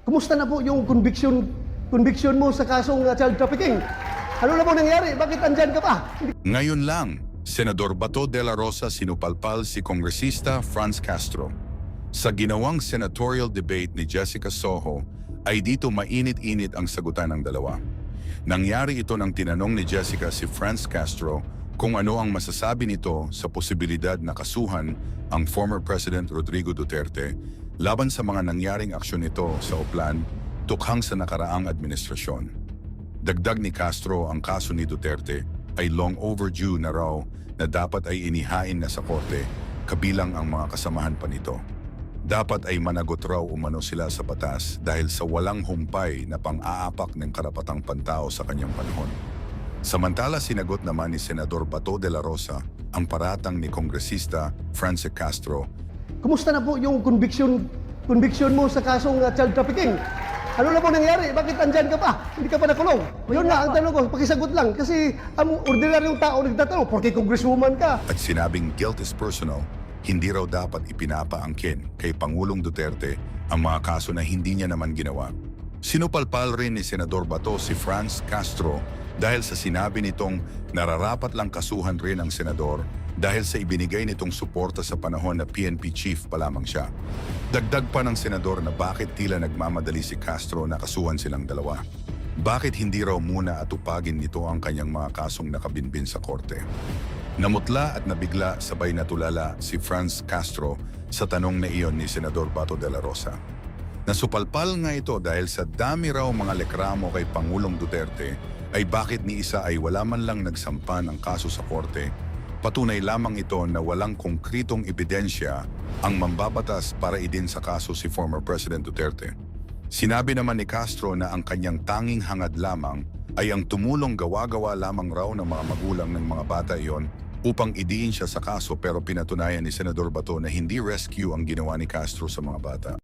Kumusta na po yung conviction mo sa kasong child trafficking? Ano na po nangyari? Bakit andyan ka pa? Ngayon lang, Senador Bato de la Rosa sinupalpal si Kongresista Franz Castro. Sa ginawang senatorial debate ni Jessica Soho, ay dito mainit-init ang sagutan ng dalawa. Nangyari ito nang tinanong ni Jessica si Franz Castro kung ano ang masasabi nito sa posibilidad na kasuhan ang former President Rodrigo Duterte laban sa mga nangyaring aksyon nito sa Oplan tukhang sa nakaraang administrasyon. Dagdag ni Castro, ang kaso ni Duterte ay long overdue na raw na dapat ay inihain na sa korte kabilang ang mga kasamahan pa nito. Dapat ay managot raw umano sila sa batas dahil sa walang humpay na pang-aapak ng karapatang pantao sa kanyang panahon. Samantala, sinagot naman ni Senador Bato de la Rosa ang paratang ni Kongresista Franz Castro. Kumusta na po yung conviction mo sa kasong child trafficking? Ano na po nangyari? Bakit andyan ka pa? Hindi ka pa nakulong? Yun nga, ang tanong ko, pakisagot lang. Kasi ang ordinaryong tao nagtatanong, porque congresswoman ka. At sinabing guilt is personal, hindi raw dapat ipinapaangkin kay Pangulong Duterte ang mga kaso na hindi niya naman ginawa. Sinupalpal rin ni Senador Bato si Franz Castro dahil sa sinabi nitong nararapat lang kasuhan rin ang senador dahil sa ibinigay nitong suporta sa panahon na PNP chief pa lamang siya. Dagdag pa ng senador na bakit tila nagmamadali si Castro na kasuhan silang dalawa. Bakit hindi raw muna atupagin nito ang kanyang mga kasong nakabinbin sa korte? Namutla at nabigla sabay natulala si Franz Castro sa tanong na iyon ni Senador Bato de la Rosa. Nasupalpal nga ito dahil sa dami raw mga lekramo kay Pangulong Duterte ay bakit ni isa ay wala man lang nagsampa ng kaso sa korte. Patunay lamang ito na walang konkretong ebidensya ang mambabatas para idin sa kaso si former President Duterte. Sinabi naman ni Castro na ang kanyang tanging hangad lamang ay ang tumulong gawa-gawa lamang raw ng mga magulang ng mga bata iyon upang idiin siya sa kaso, pero pinatunayan ni Senador Bato na hindi rescue ang ginawa ni Castro sa mga bata.